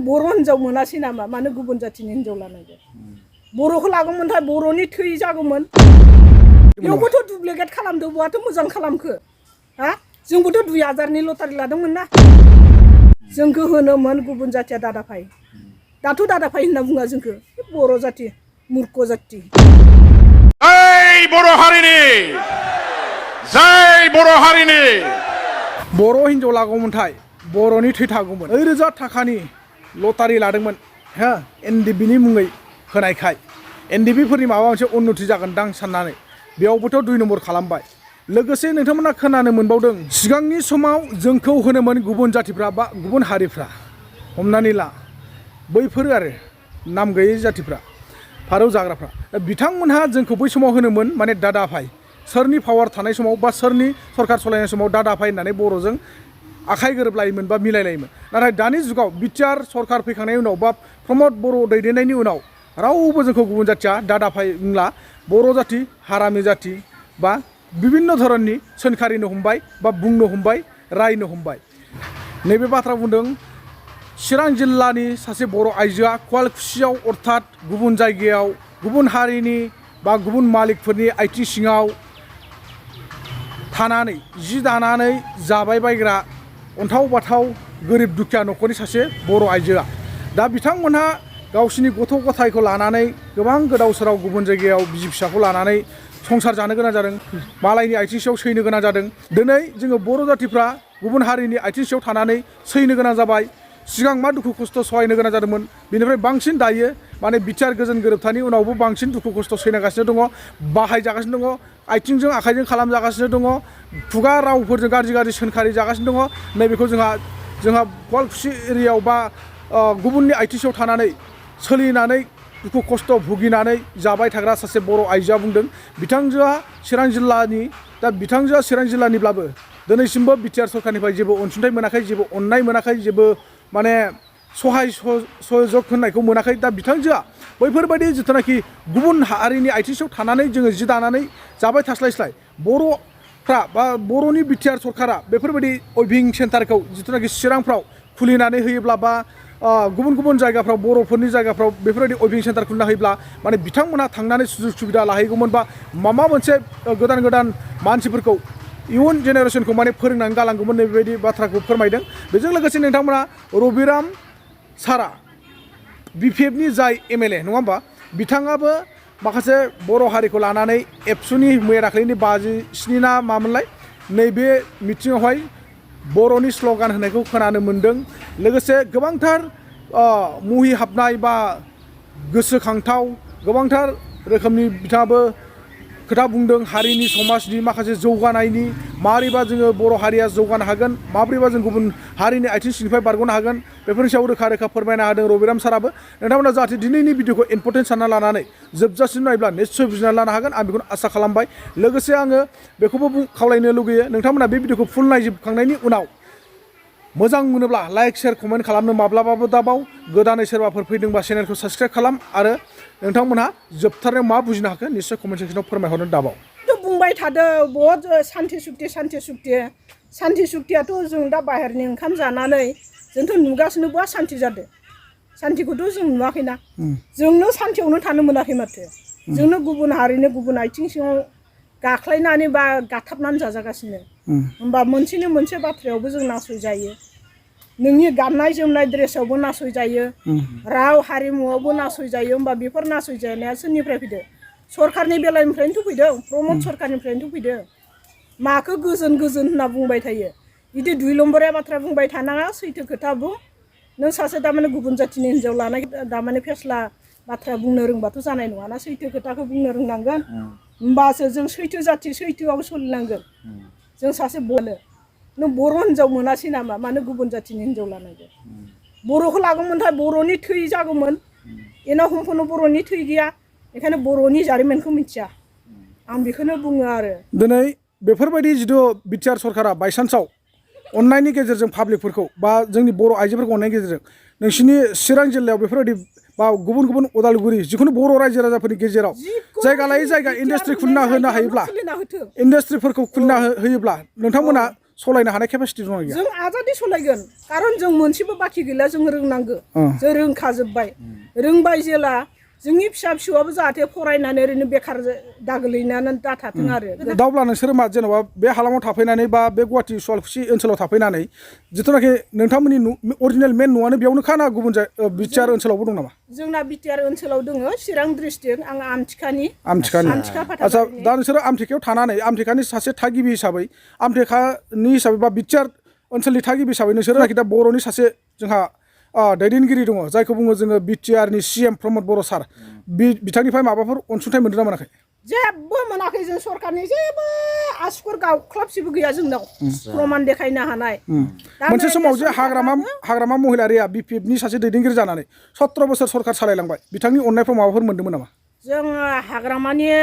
बर' हिनजाव मोनासै नामा मानो गुबुन जाथिनि हिनजाव लानांगौ बर'खौ लागौमोनथाय बर'नि थै जागौमोन बेयावबोथ' दुप्लिकेट खालामदो बहाथ' मोजां खालामखो हा जोंबोथ' 2000नि लटारि लादोंमोन ना जोंखौ होनोमोन गुबुन जाथिया दादाफाय दाथ' दादाफाय होनना बुङा जोंखौ बर' जाथि मूर्ख जाथि जय बर' हारिनि जय बर' हारिनि बर' हिनजाव लागौमोनथाय बर'नि थै थागौमोन 2,000 थाखानि लटारि लादोंमोन हो एनडिबिनि मुङै होनायखाय एनडिबिफोरनि माबा मोनसे उन्नति जागोनदां साननानै बेयावबोथ' 2 नम्बर खालामबाय लोगोसे नोंथांमोना खोनानो मोनबावदों सिगांनि समाव जोंखौ होनोमोन गुबुन जातिफ्रा बा गुबुन हारिफ्रा हमनानै ला बैफोर आरो नाम गैयै जातिफ्रा फारौ जाग्राफ्रा बिथांमोनहा जोंखौ बै समाव होनोमोन माने दादा भाई सोरनि पावार थानाय समाव बा सोरनि सरकार सालायनाय समाव दादा भाई होननानै बर'जों आखाइ गोरोबलायोमोन बा मिलायलायोमोन नाथाय दानि जुगाव बिटिआर सरकार फैखांनायनि उनाव बा प्रमद बर' दैदेननायनि उनाव रावबो जोंखौ गुबुन जाथिया दादा भाई बुंला बर' जाति हारामि जाति बा बिभिन्न धरननि सोंखारिनो हमबाय बा बुंनो हमबाय रायनो हमबाय नैबे बाथ्रा बुंदों चिरां जिल्लानि सासे बर' आइजोआ कुवालकुसियाव अर्थात गुबुन जायगायाव गुबुन हारिनि बा गुबुन मालिकफोरनि आइथिं सिङाव थानानै जि दानानै जाबाय बायग्रा अन्थाव बाथाव गोरिब दुखिया न'खरनि सासे बर' आइजोआ दा बिथांमोनहा गावसिनि गथ' गथायखौ लानानै गोबां गोदाव सोराव गुबुन जायगायाव बिसि फिसाखौ लानानै संसार जानो गोनां जादों मालायनि आइथिं सायाव सैनो गोनां जादों दिनै जोङो बर' जातिफ्रा गुबुन हारिनि आइथिं सायाव थानानै सैनो गोनां जाबाय सिगां मा दुखु खस्थ' सहायनो गोनां जादोंमोन बेनिफ्राय बांसिन दायो माने बिटिआर गोजोन गोरोबथानि उनावबो बांसिन दुखु खस्थ' सैनागासिनो दङ बाहायजागासिनो दङ आइथिंजों आखाइजों खालामजागासिनो दङ खुगा रावफोरजों गाज्रि गाज्रि सोंखारि जागासिनो दङ नैबेखौ जोंहा कुवालकुसि एरियायाव बा गुबुननि आइथिं सायाव थानानै सोलिनानै दुखु खस्थ' भुगिनानै जाबाय थाग्रा सासे बर' आइजोआ बुंदों बिथांजोआ चिरां जिल्लानिब्लाबो दिनैसिमबो बिटिआर सरकारनिफ्राय जेबो अनसुंथाइ मोनाखै जेबो अननाय मोनाखै जेबो माने सहाय सहयोग होननायखौ मोनाखै दा बिथांजोआ बैफोरबायदि जिथुनाखि गुबुन हारिनि आइथिं सायाव थानानै जोङो जि दानानै जाबाय थास्लायस्लाय बर'फ्रा बा बर'नि बिटिआर सरकारा बेफोरबायदि अइभिं सेन्टारखौ जिथुनाखि चिरांफ्राव खुलिनानै होयोब्ला बा गुबुन गुबुन जायगाफ्राव बर'फोरनि जायगाफ्राव बेफोरबायदि अइभिं सेन्टार खुलिना होयोब्ला माने बिथांमोनहा थांनानै सुजुग सुबिदा लाहैगौमोन बा माबा मोनसे गोदान गोदान मानसिफोरखौ इयुन जेनेरेसनखौ माने फोरोंनानै गालांगौमोन बेबायदि बाथ्राखौ फोरमायदों बेजों लोगोसे नोंथांमोना रबिराम सारा बिपिएफनि जाय एमएलए नङा होमबा बिथाङाबो माखासे बर' हारिखौ लानानै एबसुनि मैया दाख्लैनि 57 ना मामोनलाय नैबे मिटिङावहाय बर'नि स्ल'गान होनायखौ खोनानो मोन्दों लोगोसे गोबांथार मुहि हाबनाय बा गोसोखांथाव गोबांथार रोखोमनि बिथाङाबो खोथा बुंदों हारिनि समाजनि माखासे जौगानायनि माबोरैबा जोङो बर' हारिया जौगानो हागोन माबोरैबा जों गुबुन हारिनि आइथिं सिंनिफ्राय बारग'नो हागोन बेफोरनि सायाव रोखा रोखा फोरमायना होदों रबिराम साराबो नोंथांमोना जाहाथे दिनैनि भिडिअखौ इम्परटेन्ट सानना लानानै जोबजासिम नायब्ला निस्सय बुजिना लानो हागोन आं बेखौनो आसा खालामबाय लोगोसे आङो बेखौबो खावलायनो लुगैयो नोंथांमोना बे भिडिअखौ फुल नायजोबखांनायनि उनाव मोजां मोनोब्ला लाइक शेयार कमेन्ट खालामनो माब्लाबाबो दाबाव गोदानै सोरबाफोर फैदोंबा चेनेलखौ साबस्क्राइब खालाम आरो नोंथांमोनहा जोबथारनायाव मा बुजिनो हाखो निस्सय कमेन्ट सेक्सनाव फोरमायहरनो दाबाव बुंबाय थादों बहुत सान्थि सुक्तियाथ' जों दा बाहेरनि ओंखाम जानानै जोंथ' नुगासिनो बहा सान्थि जादों सान्थिखौथ' जों नुवाखैना जोंनो सान्थियावनो थानो मोनाखै माथो जोंनो गुबुन हारिनो गुबुन आइथिं सिङाव गाख्लायनानै बा गाथाबनानै जाजागासिनो होमबा मोनसेनि मोनसे बाथ्रायावबो जों नासयजायो नोंनि गाननाय जोमनाय ड्रेसावबो नासयजायो राव हारिमुआवबो नासयजायो होमबा बेफोर नासयजानाया सोरनिफ्राय फैदों सरकारनि बेलानिफ्रायनोथ' फैदों प्रमद सरकारनिफ्रायनोथ' फैदों माखौ गोजोन होनना बुंबाय थायो बिदि 2 नम्बरिया बाथ्रा बुंबाय थानाङा सैथो खोथा बुं नों सासे दामाने गुबुन जाथिनि हिनजाव लानाय दामाने फेस्ला बाथ्रा बुंनो रोंबाथ' जानाय नङाना सैथो खोथाखौ बुंनो रोंनांगोन होमबासो जों सैथो जाथि सैथोआव सोलिनांगोन जों सासे नों बर' हिनजाव मोनासै नामा मानो गुबुन जाथिनि हिनजाव लानांगौ बर'खौ लागौमोनथाय बर'नि थै जागौमोन एना सम्पन्न बर'नि थै गैया बेखायनो बर'नि जारिमिनखौ मिथिया आं बेखौनो बुङो आरो दिनै बेफोरबायदि जिथु बिटिआर सरकारा बायसान्सआव अननायनि गेजेरजों पाब्लिकफोरखौ बा जोंनि बर' आइजोफोरखौ अननायनि गेजेरजों नोंसिनि चिरां जिल्लायाव बेफोरबायदि बा गुबुन गुबुन उदालगुरि जिखुनु बर' रायजो राजाफोरनि गेजेराव जायगा लायै जायगा इन्डास्ट्रि खुलिना होनो हायोब्ला इन्डास्ट्रिफोरखौ खुलिना होयोब्ला नोंथांमोना सलायनो हानाय केपासिटि दं गैया जों आजादि सलायगोन कारन जों मोनसेबो बाखि गैला जों रोंनांगौ जों रोंखाजोब्बाय रोंबाय जेला जोंनि फिसा फिसौआबो जाहाथे फरायनानै ओरैनो बेखार दागोलैनानै दाथाथों आरो दावब्ला नोंसोर मा जेनेबा बे हालामाव थाफैनानै बा बे गुवाहाटि सुवालकुसि ओनसोलाव थाफैनानै जिथुनाखि नोंथांमोननि अरिजिनेल मेन न'आनो बेयावनो खाना गुबुन बिटिआर ओनसोलावबो दं नामा जोंना बिटिआर ओनसोलाव दङ चिरां डिस्ट्रिक्ट आं आमथिखा आच्छा फाथाबारिनि दा नोंसोरो आमथिखायाव थानानै आमथिखानि सासे थागिबि हिसाबै आमथिखानि हिसाबै बा बिटिआर ओनसोलनि थागिबि हिसाबै नोंसोरो कि दा बर'नि सासे जोंहा दैदेनगिरि दङ जायखौ बुङो जोङो बिटिआरनि CM प्रमद बर' सार बिथांनिफ्राय माबाफोर अनसुंथाइ मोनदों ना मोनाखै जेबो मोनाखै जों सरकारनि जेबो आसुफोर गावख्लाबसेबो गैया जोंनाव प्रमाण देखायनो हानाय मोनसे समाव जे हाग्रामा महिलारिया BPFनि सासे दैदेनगिरि जानानै 17 बोसोर सरकार सालायलांबाय बिथांनि अननायफ्राव माबाफोर मोनदोंमोन नामा जों हाग्रामानि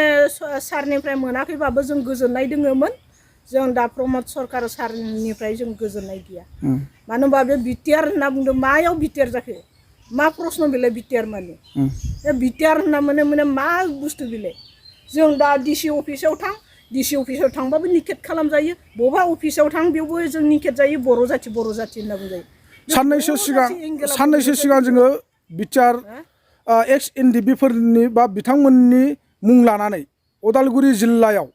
सारनिफ्राय मोनाखैबाबो जों गोजोननाय दङमोन जों दा प्रमद सरकार सारनिफ्राय जों गोजोननाय गैया मानो होनबा बे बिटिआर होनना बुंदों मायाव बिटिआर जाखो मा प्रश्न बेलाय बिटिआर माने बे बिटिआर होनना माने मा बुस्थु बेलाय जों दा DC अफिसाव थां DC अफिसाव थांबाबो निकेट खालामजायो बबेबा अफिसाव थां बेयावबो जों निकेट जायो बर' जाथि होनना बुंजायो साननैसो सिगां जोङो बिटिआर एक्स NDBफोरनि बा बिथांमोननि मुं लानानै उदालगुरि जिल्लायाव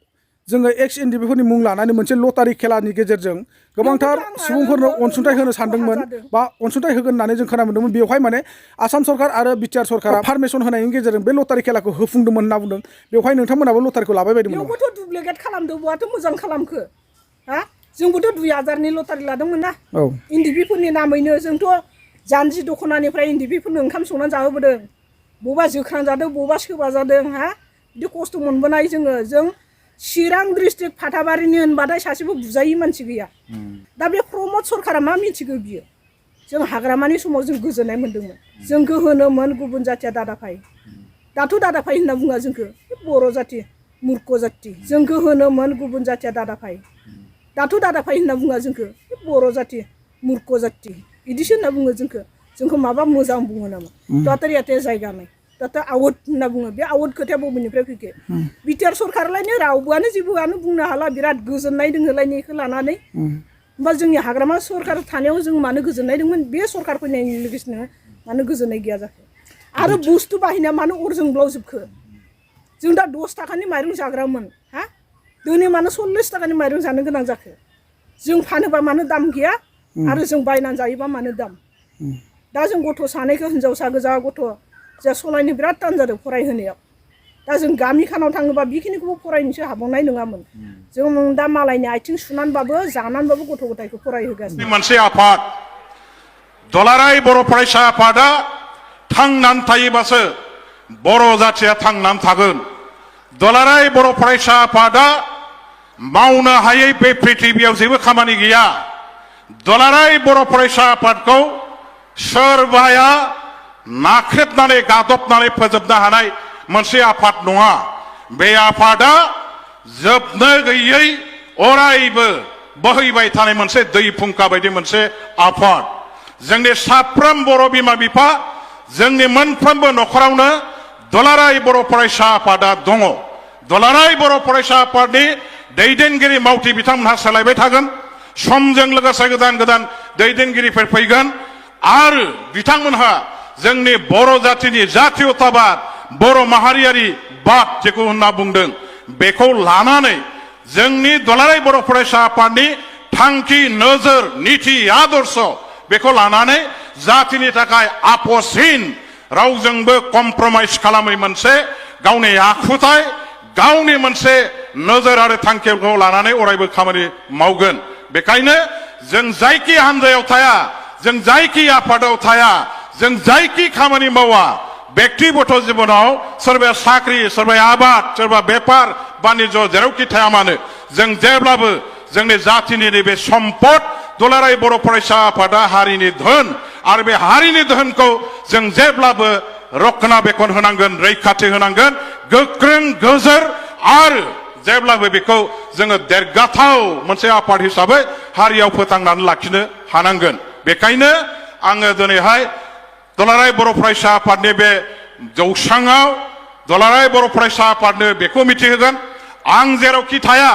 जोङो एक्स NDBफोरनि मुं लानानै मोनसे लटारि खेलानि गेजेरजों गोबांथार सुबुंफोरनो अनसुंथाइ होनो सानदोंमोन बा अनसुंथाइ होगोन होननानै जों खोनानो मोन्दोंमोन बेवहाय माने आसाम सरकार आरो बिटिआर सरकारा पारमिसन होनायनि गेजेरजों बे लटारि खेलाखौ होफुंदोंमोन होनना बुंदों बेवहाय नोंथांमोनाबो लटारिखौ लाबाय बायदोंमोन बेयावबोथ' दुप्लिकेट खालामदों बहाथ' मोजां खालामखो जोंबोथ' 2000नि लटारि लादोंमोन ना NDBफोरनि नामैनो जोंथ' जानजि दख'नानिफ्राय NDBफोरनो ओंखाम संनानै जाहोबोदों बबेबा जोख्रां जादों बबेबा सोबा जादों बिदि खस्थ' मोनबोनाय जों चिरां डिस्ट्रिक्ट फाथाबारिनि होनबाथाय सासेबो बुजायै मानसि गैया दा बे प्रमद सरकारा मा मिथिगौ बियो जों हाग्रामानि समाव जों गोजोननाय मोन्दोंमोन जोंखौ होनोमोन गुबुन जाथिया दादाफाय दाथ' दादाफाय होनना बुङा जोंखौ बर' जाथि मुर्ख जाथि जोंखौ होनोमोन गुबुन जाथिया दादाफाय दाथ' दादाफाय होनना बुङा जोंखौ बर' जाथि मुर्ख जाथि बिदिसो होनना बुङो जोंखौ माबा मोजां बुङो नामा दाथ' याते जायगा नाय दाथ' आवट होनना बुङो बे आवट खोथाया बबेनिफ्राय फैखो बिटिआर सरकारलायनो रावबोआनो जेबोआनो बुंनो हाला बिराद गोजोननाय दोङोलायनो बेखौ लानानै होमबा जोंनि हाग्रामा सरकार थानायाव जों मानो गोजोननाय दंमोन बे सरकार फैनायनि लोगोसेनो मानो गोजोननाय गैया जाखो आरो बुस्थु बाहायनाया मानो अर जोंब्लावजोबखो जों दा 10 थाखानि माइरं जाग्रामोन दिनै मानो 40 थाखानि माइरं जानो गोनां जाखो जों फानोबा मानो दाम गैया आरो जों बायनानै जायोबा मानो दाम दा जों गथ' सानैखौ हिनजावसा गोजा गथ' जा सलायनो बिराद टान जादों फरायहोनायाव दा जों गामि खानाव थाङोबा बेखिनिखौबो फरायनोसो हाबावनाय नङामोन जों दा मालायनि आथिं सुनानैबाबो जानानैबाबो गथ' गथायखौ फरायहोगासिनो मोनसे आफाद दुलाराय बर' फरायसा आफादा थांनानै थायोबासो बर' जाथिया थांनानै थागोन दुलाराय बर' फरायसा आफादा मावनो हायै बे पृथिबियाव जेबो खामानि गैया दुलाराय बर' फरायसा आफादखौ सोरबाया नाख्रेबनानै गादबनानै फोजोबनो हानाय मोनसे आफाद नङा बे आफादा जोबनो गैयै अरायबो बोहैबाय थानाय मोनसे दै फुंखा बायदि मोनसे आफाद जोंनि साफ्रोम बर' बिमा बिफा जोंनि मोनफ्रोमबो न'खरावनो दुलाराय बर' फरायसा आफादा दङ दुलाराय बर' फरायसा आफादनि दैदेनगिरि मावथि बिथांमोनहा सोलायबाय थागोन समजों लोगोसे गोदान गोदान दैदेनगिरिफोर फैगोन आरो बिथांमोनहा जोंनि बर' जातिनि जातीयताबाद बर' माहारियारि बाद जेखौ होनना बुंदों बेखौ लानानै जोंनि दुलाराय बर' फरायसा आफादनि थांखि नोजोर नीति आदर्श बेखौ लानानै जातिनि थाखाय आपसहीन रावजोंबो कमप्रमाइज खालामै मोनसे गावनि आखुथाय गावनि मोनसे नोजोर आरो थांखिखौ लानानै अरायबो खामानि मावगोन बेखायनो जों जायखि हान्जायाव थाया जों जायखि आफादाव थाया जों जायखि खामानि मावा व्यक्तिगत जीवनाव सोरबाया साख्रि सोरबाया आबाद सोरबा बेपार बानिज्य जेरावखि थाया मानो जों जेब्लाबो जोंनि जातिनि नैबे सम्पद दुलाराय बर' फरायसा आफादा हारिनि धोन आरो बे हारिनि धोनखौ जों जेब्लाबो रक्षणाबेक्षण होनांगोन रैखाथि होनांगोन गोख्रों गोजोर आरो जेब्लाबो बेखौ जोङो देरगाथाव मोनसे आफाद हिसाबै हारियाव फोथांनानै लाखिनो हानांगोन बेखायनो आङो दिनैहाय दुलाराय बर' फरायसा आफादनि बे जौसाङाव दुलाराय बर' फरायसा आफादनो बेखौ मिथिहोगोन आं जेरावखि थाया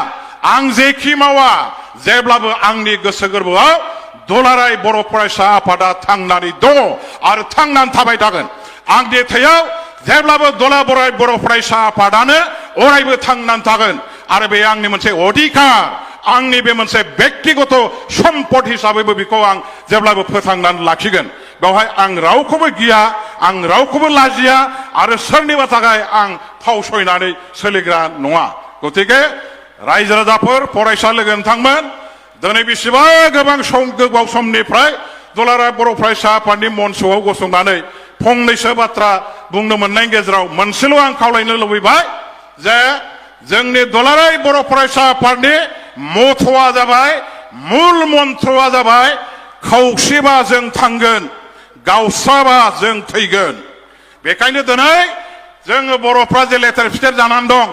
आं जेखि मावा जेब्लाबो आंनि गोसो गोरबोआव दुलाराय बर' फरायसा आफादा थांनानै दङ आरो थांनानै थाबाय थागोन। आंनि थैयाव जेब्लाबो दुलाराय बर' फरायसा आफादानो अरायबो थांनानै थागोन आरो बे आंनि मोनसे अधिकार, आंनि बे मोनसे व्यक्तिगत सम्पद हिसाबैबो बेखौ आं जेब्लाबो फोथांनानै लाखिगोन। बेवहाय आं रावखौबो गिया, आं रावखौबो लाजिया आरो सोरनिबा थाखाय आं फावसयनानै सोलिग्रा नङा। गतिके रायजो राजाफोर, फरायसा लोगो नोंथांमोन, दिनै बेसेबा गोबाव समनिफ्राय दुलाराय बर' फरायसा आफादनि मन्चआव गसंनानै फंनैसो बाथ्रा बुंनो मोननायनि गेजेराव मोनसेल' आं खावलायनो लुबैबाय जे जोंनि दुलाराय बर' फरायसा आफादनि मथ'आ जाबाय, मुल मन्त्रआ जाबाय, खौसेबा जों थांगोन, गावस्राबा जों थैगोन। बेखायनो दिनै जोङो बर'फ्रा जे लेथेर फिथेर जानानै दं,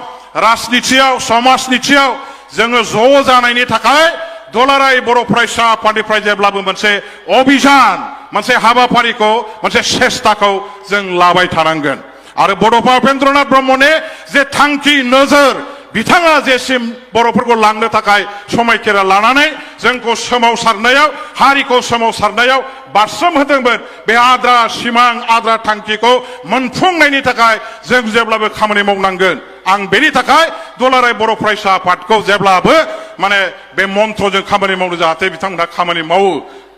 राजनितियाव, समाजनितियाव जोङो ज' जानायनि थाखाय दुलाराय बर' फरायसा आफादनिफ्राय जेब्लाबो मोनसे अभियान, मोनसे हाबाफारिखौ, मोनसे सेस्ताखौ जों लाबाय थानांगोन। आरो बड'फा उपेन्द्रनाथ ब्रह्मनि जे थांखि, नोजोर, बिथाङा जेसिम बर'फोरखौ लांनो थाखाय समायखेरा लानानै जोंखौ सोमावसारनायाव, हारिखौ सोमावसारनायाव बारसोम होदोंमोन, बे आद्रा सिमां, आद्रा थांखिखौ मोनफुंनायनि थाखाय जों जेब्लाबो खामानि मावनांगोन। आं बेनि थाखाय दुलाराय बर' फरायसा आफादखौ जेब्लाबो माने बे मन्त्रजों खामानि मावनो जाहाथे बिथांमोनहा खामानि मावो,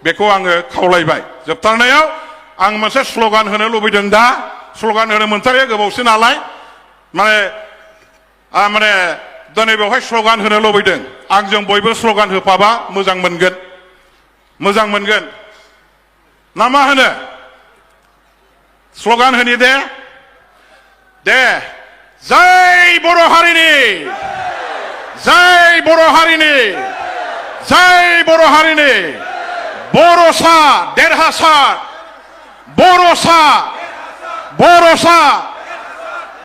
बेखौ आङो खावलायबाय। जोबथारनायाव आं मोनसे स्ल'गान होनो लुबैदों। दा स्ल'गान होनो मोनथारिया गोबावसो नालाय माने दिनै बेवहाय स्ल'गान होनो लुबैदों। आंजों बयबो स्ल'गान होफाबा मोजां मोनगोन, मोजां मोनगोन ना मा होनो? स्ल'गान होनि दे जय बर' हारिनि, जय बर' हारिनि, जय बर' हारिनि, बर'सा देरहासार, बर'सा